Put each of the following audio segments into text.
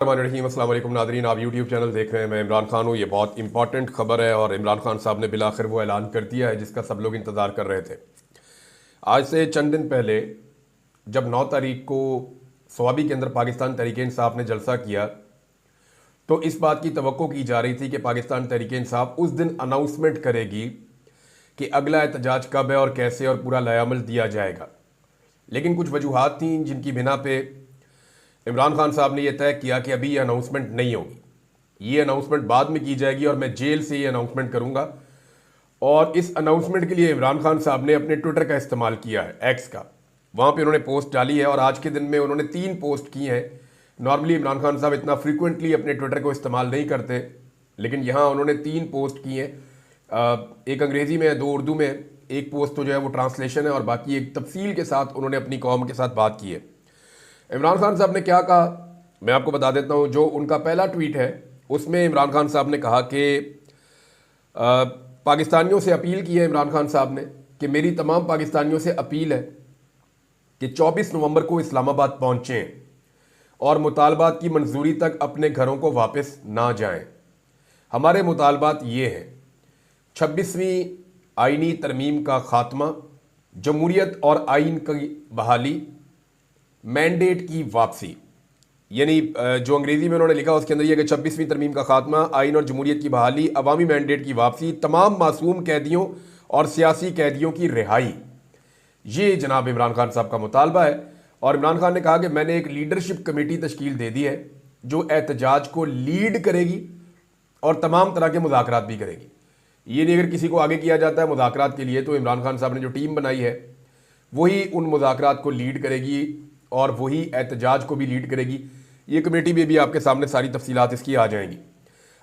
अस्सलाम वालेकुम नादरीन, आप यूट्यूब चैनल देख रहे हैं। मैं इमरान खान हूँ। ये बहुत इंपॉर्टेंट खबर है और इमरान खान साहब ने बिलाखिर वो ऐलान कर दिया है जिसका सब लोग इंतज़ार कर रहे थे। आज से चंद दिन पहले जब 9 तारीख को स्वाबी के अंदर पाकिस्तान तहरीक इंसाफ ने जलसा किया तो इस बात की तवक्को की जा रही थी कि पाकिस्तान तहरीक इंसाफ उस दिन अनाउंसमेंट करेगी कि अगला एहतजाज कब है और कैसे और पूरा लायामल दिया जाएगा। लेकिन कुछ वजूहात थी जिनकी बिना पे इमरान खान साहब ने यह तय किया कि अभी ये अनाउंसमेंट नहीं होगी, ये अनाउंसमेंट बाद में की जाएगी और मैं जेल से ये अनाउंसमेंट करूंगा। और इस अनाउंसमेंट के लिए इमरान खान साहब ने अपने ट्विटर का इस्तेमाल किया है, एक्स का। वहाँ पे उन्होंने पोस्ट डाली है और आज के दिन में उन्होंने 3 पोस्ट की हैं। नॉर्मली इमरान खान साहब इतना फ्रीक्वेंटली अपने ट्विटर को इस्तेमाल नहीं करते, लेकिन यहाँ उन्होंने 3 पोस्ट की हैं। एक अंग्रेज़ी में, 2 उर्दू में। एक पोस्ट तो जो है वो ट्रांसलेशन है और बाकी एक तफसील के साथ उन्होंने अपनी कौम के साथ बात की है। इमरान खान साहब ने क्या कहा मैं आपको बता देता हूँ। जो उनका पहला ट्वीट है उसमें इमरान खान साहब ने कहा कि पाकिस्तानियों से अपील की है इमरान खान साहब ने कि मेरी तमाम पाकिस्तानियों से अपील है कि 24 नवंबर को इस्लामाबाद पहुँचें और मुतालबात की मंजूरी तक अपने घरों को वापस ना जाएं। हमारे मुतालबात ये हैं: 26वीं आइनी तरमीम का खात्मा, जमहूरियत और आइन की बहाली, मैंडेट की वापसी। यानी जो अंग्रेजी में उन्होंने लिखा उसके अंदर यह कि 26वीं तरमीम का खात्मा, आइन और जमहूरियत की बहाली, अवामी मैंडेट की वापसी, तमाम मासूम कैदियों और सियासी कैदियों की रिहाई। ये जनाब इमरान खान साहब का मुतालबा है। और इमरान खान ने कहा कि मैंने एक लीडरशिप कमेटी तश्कील दे दी है जो एहतजाज को लीड करेगी और तमाम तरह के मुज़ाकरात भी करेगी। ये नहीं अगर किसी को आगे किया जाता है मुज़ाकरात के लिए तो इमरान खान साहब ने जो टीम बनाई है वही उन मुज़ाकरात को लीड करेगी और वही एहतजाज को भी लीड करेगी। ये कमेटी में भी आपके सामने सारी तफसीलात इसकी आ जाएंगी।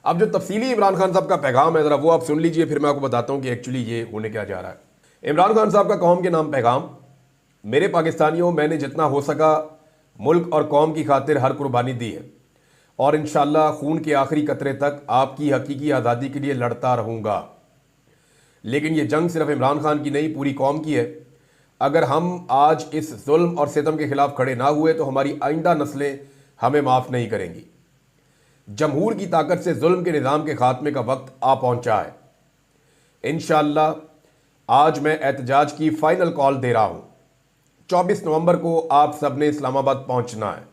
अब जो तफसीली इमरान खान साहब का पैगाम है ज़रा वो आप सुन लीजिए, फिर मैं आपको बताता हूँ कि एक्चुअली ये होने क्या जा रहा है। इमरान खान साहब का कौम के नाम पैगाम: मेरे पाकिस्तानियों, मैंने जितना हो सका मुल्क और कौम की खातिर हर कुर्बानी दी है और इंशाअल्लाह खून के आखिरी कतरे तक आपकी हकीकी आज़ादी के लिए लड़ता रहूँगा। लेकिन ये जंग सिर्फ इमरान खान की नहीं, पूरी कौम की है। अगर हम आज इस जुल्म और सितम के खिलाफ खड़े ना हुए तो हमारी आइंदा नस्लें हमें माफ़ नहीं करेंगी। जमहूर की ताकत से जुल्म के निज़ाम के खात्मे का वक्त आ पहुंचा है। इंशाअल्लाह आज मैं एहतजाज की फ़ाइनल कॉल दे रहा हूं। 24 नवंबर को आप सब ने इस्लामाबाद पहुंचना है।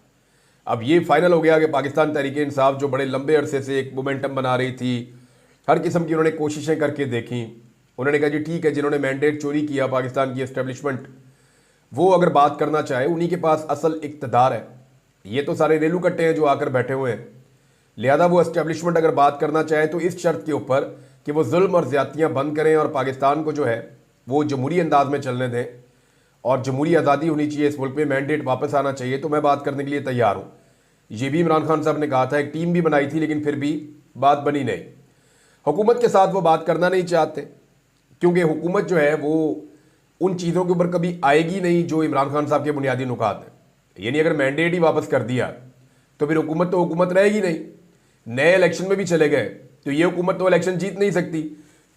अब ये फाइनल हो गया कि पाकिस्तान तहरीक इंसाफ जो बड़े लंबे अरसे से एक मोमेंटम बना रही थी, हर किस्म की उन्होंने कोशिशें करके देखी। उन्होंने कहा जी ठीक है, जिन्होंने मैंडेट चोरी किया पाकिस्तान की एस्टेब्लिशमेंट, वो अगर बात करना चाहे, उन्हीं के पास असल इक़्तिदार है। ये तो सारे रेलू कट्टे हैं जो आकर बैठे हुए हैं। लिहाजा वो एस्टेब्लिशमेंट अगर बात करना चाहे तो इस शर्त के ऊपर कि वो जुल्म और ज़्यादतियाँ बंद करें और पाकिस्तान को जो है वो जमहूरी अंदाज में चलने दें और जमहूरी आज़ादी होनी चाहिए, इस मुल्क में मैंडेट वापस आना चाहिए, तो मैं बात करने के लिए तैयार हूँ। ये भी इमरान खान साहब ने कहा था। एक टीम भी बनाई थी लेकिन फिर भी बात बनी नहीं। हुकूमत के साथ वो बात करना नहीं चाहते क्योंकि हुकूमत जो है वो उन चीज़ों के ऊपर कभी आएगी नहीं जो इमरान खान साहब के बुनियादी नुकात हैं। यानी अगर मैंडेट ही वापस कर दिया तो फिर हुकूमत तो हुकूमत रहेगी नहीं। नए इलेक्शन में भी चले गए तो ये हुकूमत तो इलेक्शन जीत नहीं सकती।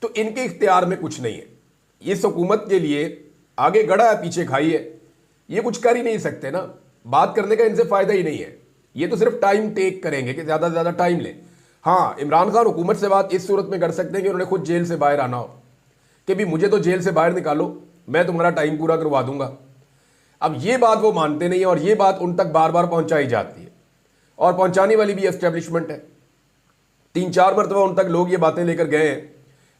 तो इनके इख्तियार में कुछ नहीं है। इस हुकूमत के लिए आगे गड़ा है, पीछे खाई है, ये कुछ कर ही नहीं सकते ना। बात करने का इनसे फ़ायदा ही नहीं है। ये तो सिर्फ टाइम टेक करेंगे कि ज़्यादा से ज़्यादा टाइम लें। हाँ, इमरान खान हुकूमत से बात इस सूरत में कर सकते हैं कि उन्होंने खुद जेल से बाहर आना हो कि भी मुझे तो जेल से बाहर निकालो, मैं तुम्हारा टाइम पूरा करवा दूंगा। अब ये बात वो मानते नहीं है और ये बात उन तक बार बार पहुंचाई जाती है और पहुंचाने वाली भी एस्टेब्लिशमेंट है। 3-4 मरतबा उन तक लोग ये बातें लेकर गए हैं,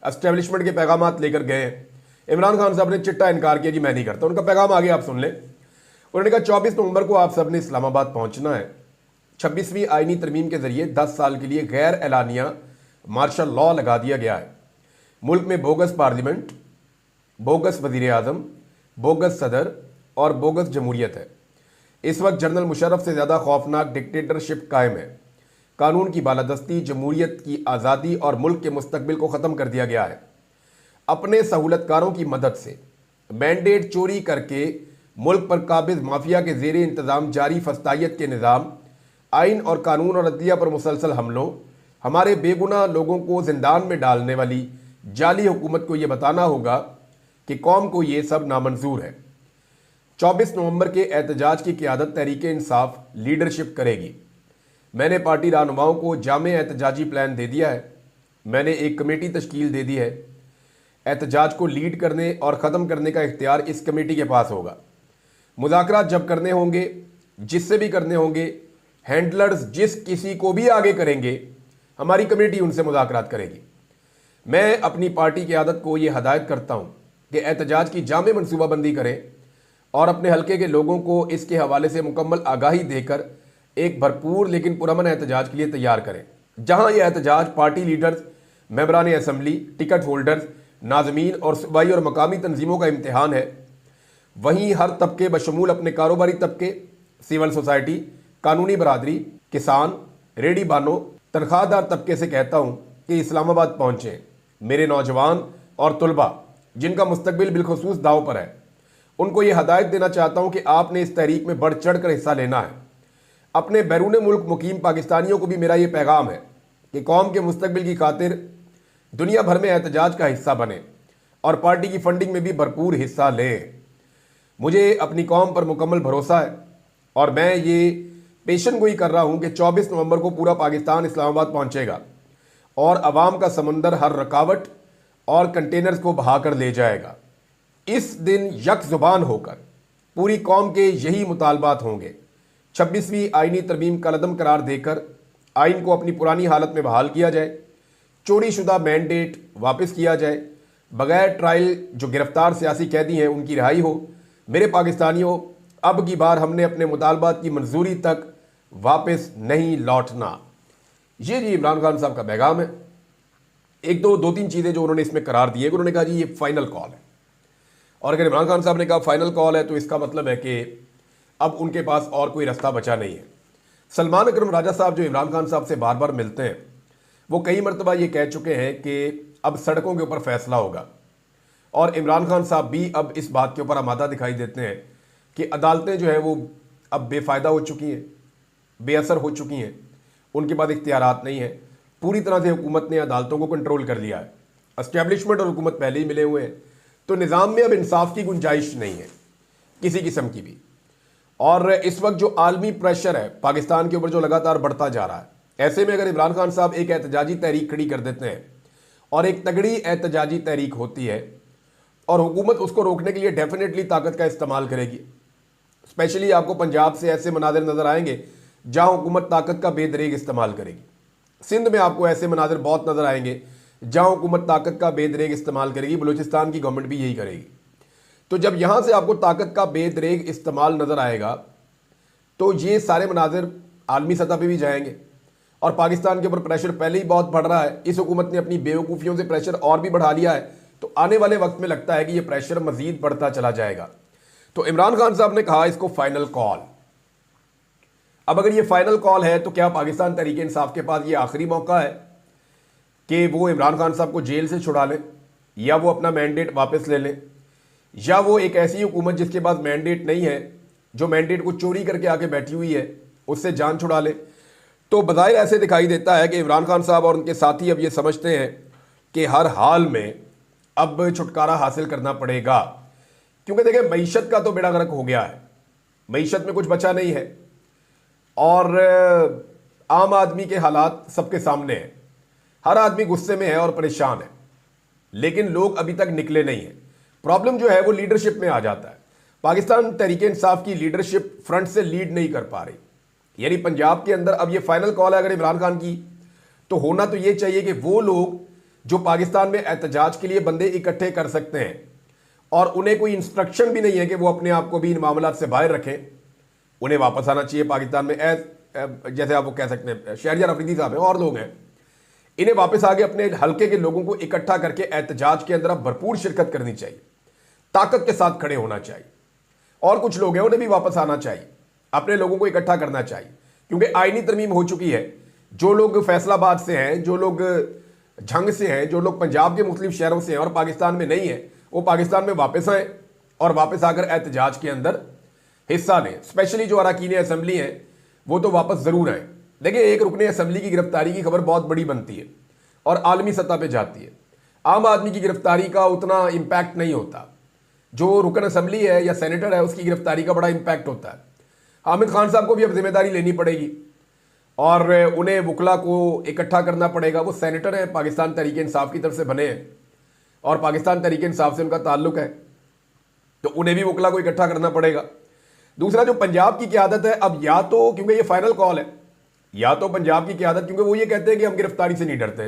एस्टेब्लिशमेंट के पैगाम लेकर गए हैं। इमरान खान साहब ने चिट्टा इनकार किया, जी मैं नहीं करता। उनका पैगाम आगे आप सुन लें। उन्होंने कहा 24 नवंबर को आप सब ने इस्लामाबाद पहुंचना है। 26वीं आइनी तरमीम के जरिए 10 साल के लिए गैर एलानिया मार्शल लॉ लगा दिया गया है। मुल्क में बोगस पार्लियामेंट, बोगस वजीर आज़म, बोगस सदर और बोगस जमहूरियत है। इस वक्त जनरल मुशर्रफ से ज़्यादा खौफनाक डिक्टेटरशिप कायम है। कानून की बालादस्ती, जमहूरियत की आज़ादी और मुल्क के मुस्तकबिल को ख़त्म कर दिया गया है। अपने सहूलतकारों की मदद से मैंडेट चोरी करके मुल्क पर काबिज माफिया के ज़ेरे इंतज़ाम जारी फस्तायत के निज़ाम, आइन और कानून और अदलिया पर मुसलसल हमलों, हमारे बेगुनाह लोगों को जिंदान में डालने वाली जाली हुकूमत को यह बताना होगा कि कौम को ये सब नामंजूर है। 24 नवंबर के एहतजाज की क़यादत तहरीक इंसाफ लीडरशिप करेगी। मैंने पार्टी रहनुमाओं को जामे एहतजाजी प्लान दे दिया है। मैंने एक कमेटी तश्कील दे दी है। एहतजाज को लीड करने और ख़त्म करने का इख्तियार इस कमेटी के पास होगा। मुज़ाकरात जब करने होंगे, जिससे भी करने होंगे, हैंडलर्स जिस किसी को भी आगे करेंगे, हमारी कमेटी उनसे मुज़ाकरात करेगी। मैं अपनी पार्टी की आदत को ये हदायत करता हूँ कि एहतजाज की जामे मनसूबाबंदी करें और अपने हलके के लोगों को इसके हवाले से मुकम्मल आगाही देकर एक भरपूर लेकिन पुरअमन एहतजाज के लिए तैयार करें। जहाँ यह एहतजाज पार्टी लीडर्स, मेंबरान असम्बली, टिकट होल्डर्स, नाज़मीन और सूबाई और मकामी तंजीमों का इम्तहान है, वहीं हर तबके बशमूल अपने कारोबारी तबके, सिविल सोसाइटी, कानूनी बरादरी, किसान, रेडी बानो, तनख्वाहदार तबके से कहता हूँ कि इस्लामाबाद पहुँचें। मेरे नौजवान और तुलबा जिनका मुस्तकबिल बिलखुसूस दाव पर है, उनको ये हदायत देना चाहता हूँ कि आपने इस तहरीक में बढ़ चढ़ कर हिस्सा लेना है। अपने बैरून मुल्क मुकीम पाकिस्तानियों को भी मेरा ये पैगाम है कि कौम के मुस्तकबिल की खातिर दुनिया भर में एहतजाज का हिस्सा बने और पार्टी की फंडिंग में भी भरपूर हिस्सा लें। मुझे अपनी कौम पर मुकम्मल भरोसा है और मैं ये पेशन गोई कर रहा हूँ कि 24 नवंबर को पूरा पाकिस्तान इस्लामाबाद पहुँचेगा और अवाम का समंदर हर रुकावट और कंटेनर्स को बहा कर ले जाएगा। इस दिन यक ज़ुबान होकर पूरी कौम के यही मुतालबात होंगे। 26वीं आइनी तरमीम का कदम करार देकर आइन को अपनी पुरानी हालत में बहाल किया जाए, चोरी शुदा मैंडेट वापस किया जाए, बगैर ट्रायल जो गिरफ्तार सियासी कैदी हैं उनकी रिहाई हो। मेरे पाकिस्तानियों, अब की बार हमने अपने मुतालबात की मंजूरी तक वापस नहीं लौटना। ये जी इमरान खान साहब का पैगाम है। एक दो तीन चीज़ें जो उन्होंने इसमें करार दी है, उन्होंने कहा जी ये फाइनल कॉल है, और अगर इमरान खान साहब ने कहा फाइनल कॉल है तो इसका मतलब है कि अब उनके पास और कोई रास्ता बचा नहीं है। सलमान अकरम राजा साहब जो इमरान खान साहब से बार बार मिलते हैं, वो कई मरतबा ये कह चुके हैं कि अब सड़कों के ऊपर फैसला होगा, और इमरान खान साहब भी अब इस बात के ऊपर आमादा दिखाई देते हैं कि अदालतें जो है वो अब बेफ़ायदा हो चुकी हैं, बेअसर हो चुकी हैं, उनके पास इख्तियारात नहीं है। पूरी तरह से हुकूमत ने अदालतों को कंट्रोल कर लिया है। एस्टेब्लिशमेंट और हुकूमत पहले ही मिले हुए हैं, तो निज़ाम में अब इंसाफ की गुंजाइश नहीं है किसी किस्म की भी। और इस वक्त जो आलमी प्रेशर है पाकिस्तान के ऊपर जो लगातार बढ़ता जा रहा है, ऐसे में अगर इमरान खान साहब एक एहतजाजी तहरीक खड़ी कर देते हैं और एक तगड़ी एहतजाजी तहरीक होती है और हुकूमत उसको रोकने के लिए डेफिनेटली ताकत का इस्तेमाल करेगी। स्पेशली आपको पंजाब से ऐसे मनाजिर नज़र आएंगे जहाँ हुकूमत ताकत का बेदरेग इस्तेमाल करेगी। सिंध में आपको ऐसे मनाजिर बहुत नज़र आएंगे जहाँ हुकूमत ताकत का बेदरेग इस्तेमाल करेगी। बलूचिस्तान की गवर्नमेंट भी यही करेगी। तो जब यहाँ से आपको ताकत का बेदरेग इस्तेमाल नज़र आएगा तो ये सारे मनाजिर आलमी सतह पे भी जाएंगे, और पाकिस्तान के ऊपर प्रेशर पहले ही बहुत बढ़ रहा है। इस हुकूमत ने अपनी बेवकूफ़ियों से प्रेशर और भी बढ़ा लिया है, तो आने वाले वक्त में लगता है कि ये प्रेशर मज़ीद बढ़ता चला जाएगा। तो इमरान खान साहब ने कहा इसको फाइनल कॉल। अब अगर ये फाइनल कॉल है तो क्या पाकिस्तान तहरीक इंसाफ के पास ये आखिरी मौका है कि वो इमरान खान साहब को जेल से छुड़ा लें, या वो अपना मैंडेट वापस ले लें, या वो एक ऐसी हुकूमत जिसके पास मैंडेट नहीं है, जो मैंडेट को चोरी करके आके बैठी हुई है, उससे जान छुड़ा ले। तो बज़ाहिर ऐसे दिखाई देता है कि इमरान खान साहब और उनके साथी अब ये समझते हैं कि हर हाल में अब छुटकारा हासिल करना पड़ेगा, क्योंकि देखिए मईशत का तो बेड़ा गर्क हो गया है, मईशत में कुछ बचा नहीं है, और आम आदमी के हालात सबके सामने हैं। हर आदमी गुस्से में है और परेशान है, लेकिन लोग अभी तक निकले नहीं हैं। प्रॉब्लम जो है वो लीडरशिप में आ जाता है। पाकिस्तान तहरीक इंसाफ की लीडरशिप फ्रंट से लीड नहीं कर पा रही। यानी पंजाब के अंदर अब ये फाइनल कॉल है अगर इमरान खान की, तो होना तो ये चाहिए कि वो लोग जो पाकिस्तान में एहतजाज के लिए बंदे इकट्ठे कर सकते हैं और उन्हें कोई इंस्ट्रक्शन भी नहीं है कि वो अपने आप को भी इन मामलों से बाहर रखें, उन्हें वापस आना चाहिए पाकिस्तान में। जैसे आप वो कह सकते हैं शहरियार अफरीदी साहब हैं और लोग हैं, इन्हें वापस आके अपने हल्के के लोगों को इकट्ठा करके एहतजाज के अंदर अब भरपूर शिरकत करनी चाहिए, ताकत के साथ खड़े होना चाहिए। और कुछ लोग हैं उन्हें भी वापस आना चाहिए, अपने लोगों को इकट्ठा करना चाहिए, क्योंकि आईनी तरमीम हो चुकी है। जो लोग फैसलाबाद से हैं, जो लोग झंग से हैं, जो लोग पंजाब के मुख्तलिफ शहरों से हैं और पाकिस्तान में नहीं है, वो पाकिस्तान में वापस आएँ और वापस आकर एहतजाज के अंदर हिस्सा लें। स्पेशली जो अरकान असम्बली हैं वो तो वापस ज़रूर आएँ। देखिए, एक रुकने असम्बली की गिरफ्तारी की खबर बहुत बड़ी बनती है और आलमी सतह पे जाती है। आम आदमी की गिरफ्तारी का उतना इम्पैक्ट नहीं होता, जो रुकन असम्बली है या सेनेटर है उसकी गिरफ्तारी का बड़ा इम्पैक्ट होता है। हामिद खान साहब को भी अब जिम्मेदारी लेनी पड़ेगी, और उन्हें वकला को इकट्ठा करना पड़ेगा। वो सेनेटर हैं, पाकिस्तान तहरीक इंसाफ की तरफ से बने हैं और पाकिस्तान तहरीक इंसाफ से उनका ताल्लुक है, तो उन्हें भी वकला को इकट्ठा करना पड़ेगा। दूसरा, जो पंजाब की क़यादत है, अब या तो क्योंकि ये फाइनल कॉल है, या तो पंजाब की क़यादत, क्योंकि वो ये कहते हैं कि हम गिरफ्तारी से नहीं डरते,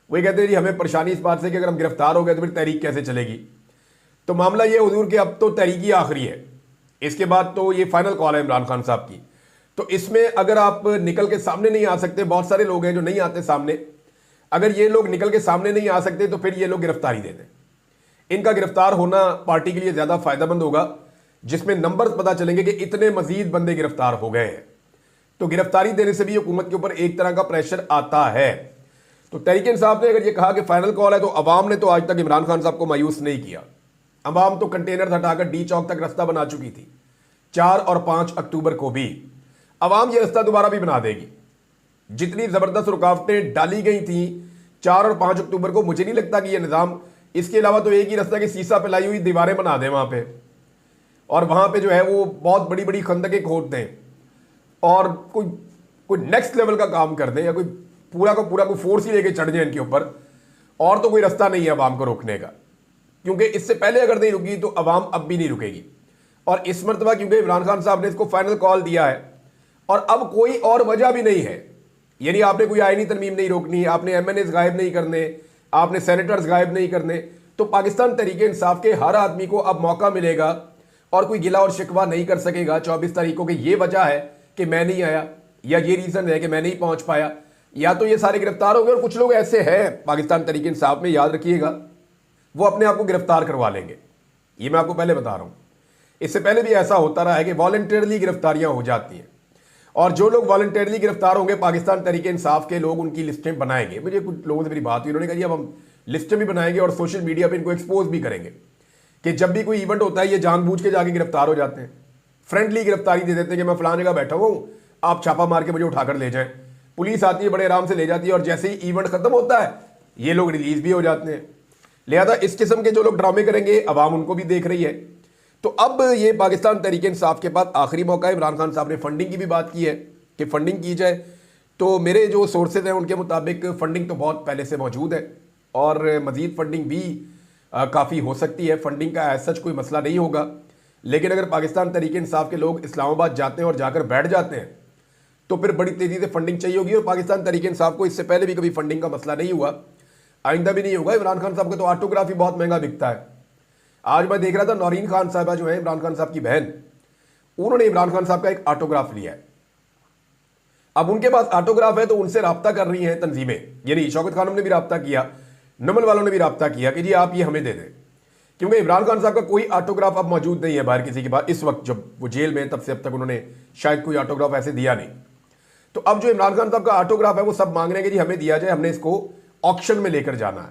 वो ये कहते हैं जी हमें परेशानी इस बात से कि अगर हम गिरफ्तार हो गए तो फिर तहरीक कैसे चलेगी। तो मामला ये हुजूर कि अब तो तहरीक ही आखिरी है, इसके बाद तो ये फाइनल कॉल है इमरान खान साहब की। तो इसमें अगर आप निकल के सामने नहीं आ सकते, बहुत सारे लोग हैं जो नहीं आते सामने, अगर ये लोग निकल के सामने नहीं आ सकते तो फिर ये लोग गिरफ्तारी दे दें। इनका गिरफ्तार होना पार्टी के लिए ज़्यादा फायदेमंद होगा, जिसमें नंबर पता चलेंगे कि इतने मजीद बंदे गिरफ्तार हो गए हैं। तो गिरफ्तारी देने से भी हुकूमत के ऊपर एक तरह का प्रेशर आता है। तो तहरीक इंसाफ ने अगर ये कहा कि फाइनल कॉल है, तो अवाम ने तो आज तक इमरान खान साहब को मायूस नहीं किया। अवाम तो कंटेनर हटाकर डी चौक तक रास्ता बना चुकी थी। 4 और 5 अक्टूबर को भी अवाम ये रास्ता दोबारा भी बना देगी। जितनी ज़बरदस्त रुकावटें डाली गई थी 4 और 5 अक्टूबर को, मुझे नहीं लगता कि यह निज़ाम, इसके अलावा तो एक ही रास्ता कि सीसा पिलाई हुई दीवारें बना दें वहाँ पे, और वहाँ पे जो है वो बहुत बड़ी बड़ी खंदकें खोद दें और कोई नेक्स्ट लेवल का काम कर दें, या कोई पूरा का पूरा कोई फोर्स ही लेके चढ़ जाए इनके ऊपर। और तो कोई रास्ता नहीं है अवाम को रोकने का, क्योंकि इससे पहले अगर नहीं रुकी तो अवाम अब भी नहीं रुकेगी। और इस मरतबा क्योंकि इमरान खान साहब ने इसको फाइनल कॉल दिया है, और अब कोई और वजह भी नहीं है, यानी आपने कोई आईनी तरमीम नहीं रोकनी, आपने MNAs गायब नहीं करने, आपने सेनेटर्स गायब नहीं करने, तो पाकिस्तान तहरीक इंसाफ के हर आदमी को अब मौका मिलेगा और कोई गिला और शिकवा नहीं कर सकेगा 24 तारीख को कि ये वजह है कि मैं नहीं आया, या ये रीज़न है कि मैं नहीं पहुंच पाया, या तो ये सारे गिरफ्तार हो गए। और कुछ लोग ऐसे हैं पाकिस्तान तहरीक इंसाफ में, याद रखिएगा, वो अपने आप को गिरफ्तार करवा लेंगे। ये मैं आपको पहले बता रहा हूं, इससे पहले भी ऐसा होता रहा है कि वॉलंटियरली गिरफ्तारियां हो जाती हैं, और जो लोग वॉलंटियरली गिरफ्तार होंगे पाकिस्तान तहरीक इंसाफ के लोग उनकी लिस्टें बनाएंगे। मुझे कुछ लोगों से मेरी बात हुई, उन्होंने कहा जी अब हम लिस्टें भी बनाएंगे और सोशल मीडिया पर इनको एक्सपोज भी करेंगे कि जब भी कोई इवेंट होता है ये जानबूझ के जाके गिरफ्तार हो जाते हैं, फ्रेंडली गिरफ्तारी दे देते हैं कि मैं फलां जगह बैठा हुआ हूँ, आप छापा मार के मुझे उठाकर ले जाएं। पुलिस आती है, बड़े आराम से ले जाती है, और जैसे ही इवेंट खत्म होता है ये लोग रिलीज भी हो जाते हैं। लिहाजा इस किस्म के जो लोग ड्रामे करेंगे अवाम उनको भी देख रही है। तो अब ये पाकिस्तान तहरीक इंसाफ के बाद आखिरी मौका है। इमरान खान साहब ने फंडिंग की भी बात की है कि फंडिंग की जाए, तो मेरे जो सोर्सेज हैं उनके मुताबिक फंडिंग तो बहुत पहले से मौजूद है, और मज़ीद फंडिंग भी काफ़ी हो सकती है। फंडिंग का ऐसा सच कोई मसला नहीं होगा, लेकिन अगर पाकिस्तान तहरीक इंसाफ के लोग इस्लामाबाद जाते हैं और जाकर बैठ जाते हैं तो फिर बड़ी तेज़ी से फंडिंग चाहिए होगी। और पाकिस्तान तहरीक इंसाफ को इससे पहले भी कभी फंडिंग का मसला नहीं हुआ, आइंदा भी नहीं होगा। इमरान खान साहब का तो ऑटोग्राफ ही बहुत महंगा बिकता है। आज मैं देख रहा था, नौरीन खान साहबा जो है इमरान खान साहब की बहन, उन्होंने इमरान खान साहब का एक ऑटोग्राफ लिया है। अब उनके पास ऑटोग्राफ है तो उनसे रब्ता कर रही हैं तंजीमें, यानी शौकत खानम ने भी रब्ता किया, नमल वालों ने भी रब्ता किया कि जी आप ये हमें दे दें, क्योंकि इमरान खान साहब का कोई ऑटोग्राफ अब मौजूद नहीं है बाहर किसी के पास। इस वक्त जब वो जेल में, तब से अब तक उन्होंने शायद कोई ऑटोग्राफ ऐसे दिया नहीं। तो अब जो इमरान खान साहब का ऑटोग्राफ है वो सब मांग रहे हैं कि जी हमें दिया जाए, हमने इसको ऑक्शन में लेकर जाना है,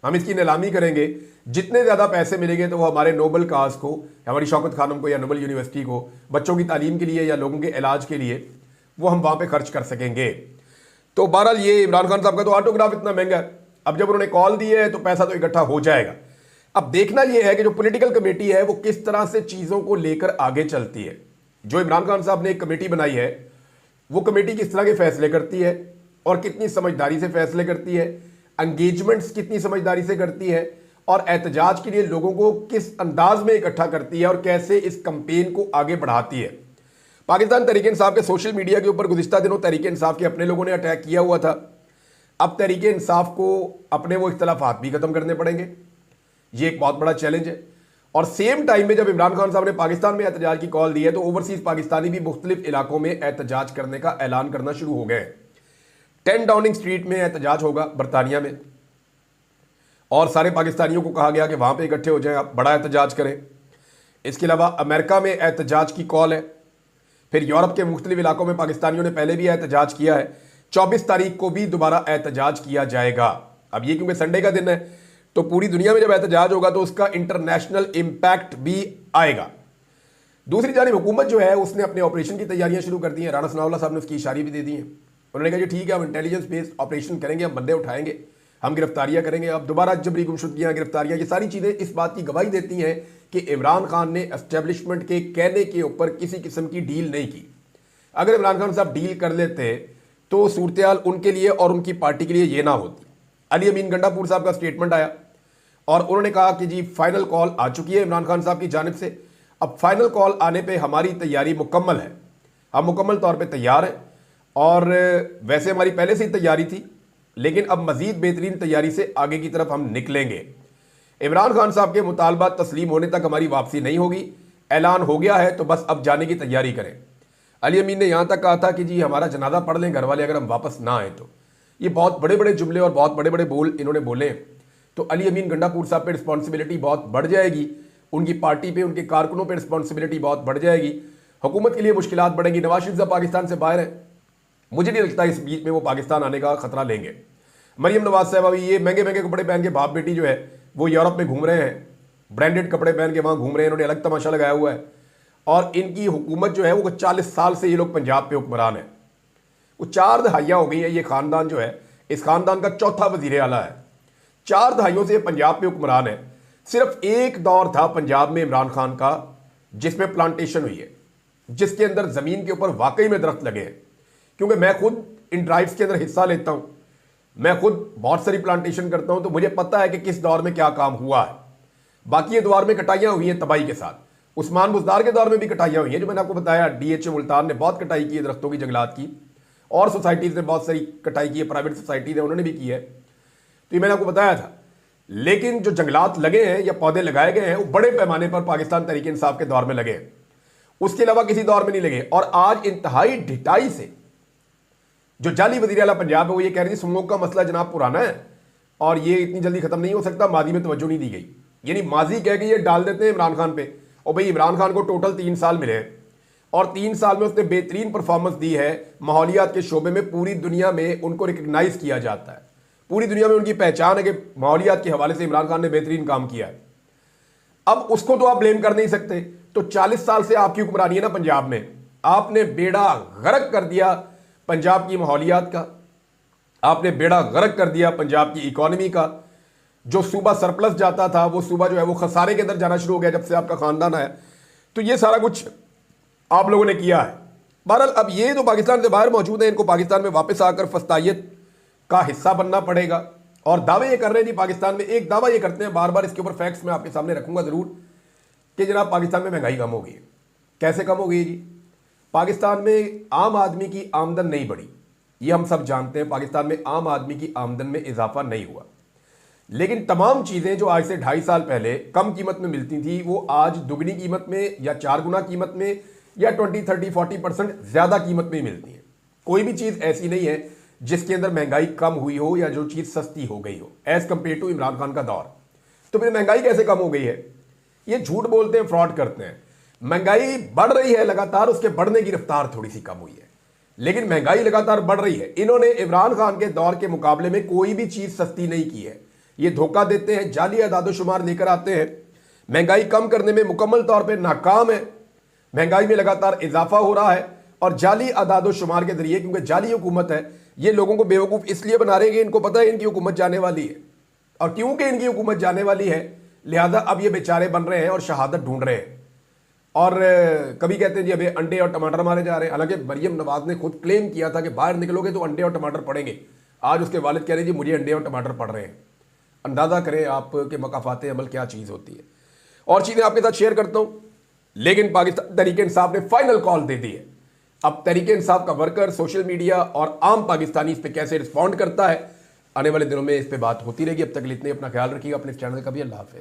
हम इसकी नीलामी करेंगे, जितने ज़्यादा पैसे मिलेंगे तो वो हमारे नोबल काज को, हमारी शौकत खानम को या नोबल यूनिवर्सिटी को, बच्चों की तालीम के लिए या लोगों के इलाज के लिए, वो हम वहाँ पर खर्च कर सकेंगे। तो बहरहाल ये इमरान खान साहब का तो ऑटोग्राफ इतना महंगा है, अब जब उन्होंने कॉल दी है तो पैसा तो इकट्ठा हो जाएगा। अब देखना यह है कि जो पॉलिटिकल कमेटी है वो किस तरह से चीज़ों को लेकर आगे चलती है। जो इमरान खान साहब ने एक कमेटी बनाई है, वो कमेटी किस तरह के फैसले करती है और कितनी समझदारी से फैसले करती है, एंगेजमेंट्स कितनी समझदारी से करती है, और एहतजाज के लिए लोगों को किस अंदाज में इकट्ठा करती है और कैसे इस कंपेन को आगे बढ़ाती है। पाकिस्तान तहरीक इंसाफ के सोशल मीडिया के ऊपर गुज़िश्ता दिनों तहरीक इंसाफ के अपने लोगों ने अटैक किया हुआ था। अब तहरीक इंसाफ को अपने वो इख्तलाफात भी ख़त्म करने पड़ेंगे, ये एक बहुत बड़ा चैलेंज है। और सेम टाइम में जब इमरान खान साहब ने पाकिस्तान में एहतजाज की कॉल दी है तो ओवरसीज पाकिस्तानी भी मुख्तलिफ इलाकों में एहतजाज करने का ऐलान करना शुरू हो गए। 10 डाउनिंग स्ट्रीट में एहतजाज होगा बरतानिया में, और सारे पाकिस्तानियों को कहा गया कि वहाँ पे इकट्ठे हो जाएं, आप बड़ा एहतजाज करें। इसके अलावा अमेरिका में एहतजाज की कॉल है, फिर यूरोप के मुख्तलिफ इलाकों में पाकिस्तानियों ने पहले भी एहतजाज किया है। 24 तारीख को भी दोबारा एहतजाज किया जाएगा। अब ये क्योंकि संडे का दिन है तो पूरी दुनिया में जब एहतजाज होगा तो उसका इंटरनेशनल इम्पैक्ट भी आएगा। दूसरी जानिब हुकूमत जो है उसने अपने ऑपरेशन की तैयारियां शुरू कर दी हैं। राणा सनाउल्लाह साहब ने उसकी इशारे भी दे दी हैं। उन्होंने कहा जी ठीक है, हम इंटेलिजेंस बेस्ड ऑपरेशन करेंगे, हम बंदे उठाएंगे, हम गिरफ्तारियां करेंगे। अब दोबारा जबरी गुमशुदगियां, गिरफ्तारियां, ये सारी चीज़ें इस बात की गवाही देती हैं कि इमरान खान ने एस्टेब्लिशमेंट के कहने के ऊपर किसी किस्म की डील नहीं की। अगर इमरान खान साहब डील कर लेते तो सूरत उनके लिए और उनकी पार्टी के लिए ये ना होती। अली अमीन गंडापुर साहब का स्टेटमेंट आया और उन्होंने कहा कि जी फाइनल कॉल आ चुकी है इमरान खान साहब की जानिब से। अब फाइनल कॉल आने पे हमारी तैयारी मुकम्मल है, हम मुकम्मल तौर पे तैयार हैं और वैसे हमारी पहले से ही तैयारी थी, लेकिन अब मजीद बेहतरीन तैयारी से आगे की तरफ हम निकलेंगे। इमरान खान साहब के मुतालबात तस्लीम होने तक हमारी वापसी नहीं होगी। ऐलान हो गया है तो बस अब जाने की तैयारी करें। अली अमीन ने यहाँ तक कहा था कि जी हमारा जनाजा पढ़ लें घर वाले अगर हम वापस ना आए तो। ये बहुत बड़े बड़े जुमले और बहुत बड़े बड़े बोल इन्होंने बोले, तो अली अमीन गंडापुर साहब पे रिस्पॉन्सिबिलिटी बहुत बढ़ जाएगी, उनकी पार्टी पे उनके कारकुनों पे रिस्पॉन्सिबिलिटी बहुत बढ़ जाएगी, हुकूमत के लिए मुश्किलात बढ़ेंगी। नवाज शरीफ साहब पाकिस्तान से बाहर है, मुझे नहीं लगता इस बीच में वो पाकिस्तान आने का खतरा लेंगे। मरियम नवाज साहब अभी ये महंगे महंगे कपड़े पहन के बाप बेटी जो है वो यूरोप में घूम रहे हैं, ब्रांडेड कपड़े पहन के वहाँ घूम रहे हैं, इन्होंने अलग तमाशा लगाया हुआ है। और इनकी हुकूमत जो है वो 40 साल से ये लोग पंजाब पे हुक्मरान है, वो 4 दहाइयाँ हो गई हैं। ये खानदान जो है इस खानदान का चौथा वजीर आला है, 4 दहाइयों से पंजाब पे हुक्मरान है। सिर्फ एक दौर था पंजाब में इमरान खान का जिसमें प्लांटेशन हुई है, जिसके अंदर ज़मीन के ऊपर वाकई में दरख्त लगे हैं। क्योंकि मैं खुद इन ड्राइव्स के अंदर हिस्सा लेता हूँ, मैं खुद बहुत सारी प्लांटेशन करता हूँ, तो मुझे पता है कि किस दौर में क्या काम हुआ है। बाकी ये दौर में कटाइयाँ हुई हैं तबाही के साथ, उस्मान बुज़दार के दौर में भी कटाइयाँ हुई हैं, जो मैंने आपको बताया। DHA मुल्तान ने बहुत कटाई की है दरख्तों की, जंगलात की, और सोसाइटीज़ ने बहुत सारी कटाई की है, प्राइवेट सोसाइटीज़ है उन्होंने भी की है, तो ये मैंने आपको बताया था। लेकिन जो जंगलात लगे हैं या पौधे लगाए गए हैं वो बड़े पैमाने पर पाकिस्तान तहरीक इंसाफ के दौर में लगे हैं, उसके अलावा किसी दौर में नहीं लगे। और आज इंतहाई ढिठाई से जो जाली वज़ीर आला पंजाब है वो ये कह रही थी स्मोक का मसला जनाब पुराना है और ये इतनी जल्दी खत्म नहीं हो सकता, माजी में तवज्जो नहीं दी गई। यानी माजी कह के ये डाल देते हैं इमरान खान पे। और भाई इमरान खान को टोटल 3 साल मिले हैं और 3 साल में उसने बेहतरीन परफॉर्मेंस दी है माहौलियात के शोबे में। पूरी दुनिया में उनको रिकग्नाइज किया जाता है, पूरी दुनिया में उनकी पहचान है कि माहौलियात के हवाले से इमरान खान ने बेहतरीन काम किया है। अब उसको तो आप ब्लेम कर नहीं सकते। तो 40 साल से आपकी हुक्मरानी है ना पंजाब में, आपने बेड़ा गर्क कर दिया पंजाब की माहौलियात का, आपने बेड़ा गर्क कर दिया पंजाब की इकॉनमी का। जो सूबा सरप्लस जाता था वो सूबा जो है वो खसारे के अंदर जाना शुरू हो गया जब से आपका खानदान आया। तो ये सारा कुछ आप लोगों ने किया है। बहरहाल अब ये जो पाकिस्तान से बाहर मौजूद है, इनको पाकिस्तान में वापस आकर फस्तायत का हिस्सा बनना पड़ेगा। और दावे ये कर रहे हैं जी पाकिस्तान में, एक दावा ये करते हैं बार बार, इसके ऊपर फैक्ट्स मैं आपके सामने रखूंगा ज़रूर, कि जनाब पाकिस्तान में महंगाई कम हो गई है। कैसे कम हो गई है जी? पाकिस्तान में आम आदमी की आमदन नहीं बढ़ी, ये हम सब जानते हैं। पाकिस्तान में आम आदमी की आमदन में इजाफा नहीं हुआ, लेकिन तमाम चीज़ें जो आज से 2.5 साल पहले कम कीमत में मिलती थी वो आज दुगनी कीमत में या 4 गुना कीमत में या 20, 30, 40% ज़्यादा कीमत में मिलती है। कोई भी चीज़ ऐसी नहीं है जिसके अंदर महंगाई कम हुई हो या जो चीज़ सस्ती हो गई हो as compare to Imran Khan का दौर। तो फिर महंगाई कैसे कम हो गई है? ये झूठ बोलते हैं, फ्रॉड करते हैं। महंगाई बढ़ रही है लगातार, उसके बढ़ने की रफ्तार थोड़ी सी कम हुई है, लेकिन महंगाई लगातार बढ़ रही है। इन्होंने इमरान खान के दौर के मुकाबले में कोई भी चीज़ सस्ती नहीं की है। ये धोखा देते हैं, जाली अदादोशुमार लेकर आते हैं, महंगाई कम करने में मुकम्मल तौर पर नाकाम है। महंगाई में लगातार इजाफा हो रहा है और जाली अदादोशुमार के जरिए, क्योंकि जाली हुकूमत है, ये लोगों को बेवकूफ़ इसलिए बना रहे हैं कि इनको पता है इनकी हुकूमत जाने वाली है, और क्योंकि इनकी हुकूमत जाने वाली है लिहाजा अब ये बेचारे बन रहे हैं और शहादत ढूंढ रहे हैं। और कभी कहते हैं जी अभी अंडे और टमाटर मारे जा रहे हैं, हालांकि मरियम नवाज ने खुद क्लेम किया था कि बाहर निकलोगे तो अंडे और टमाटर पड़ेंगे। आज उसके वालिद कह रहे हैं जी मुझे अंडे और टमाटर पड़ रहे हैं। अंदाज़ा करें आपके मकाफात अमल क्या चीज़ होती है। और चीज़ें आपके साथ शेयर करता हूँ, लेकिन पाकिस्तान तहरीक इंसाफ ने फाइनल कॉल दे दी है। अब तहरीक इंसाफ का वर्कर, सोशल मीडिया और आम पाकिस्तानी इस पर कैसे रिस्पॉन्ड करता है, आने वाले दिनों में इस पर बात होती रहेगी। अब तक इतने, अपना ख्याल रखिएगा, अपने चैनल का भी। अल्लाह हाफिज़।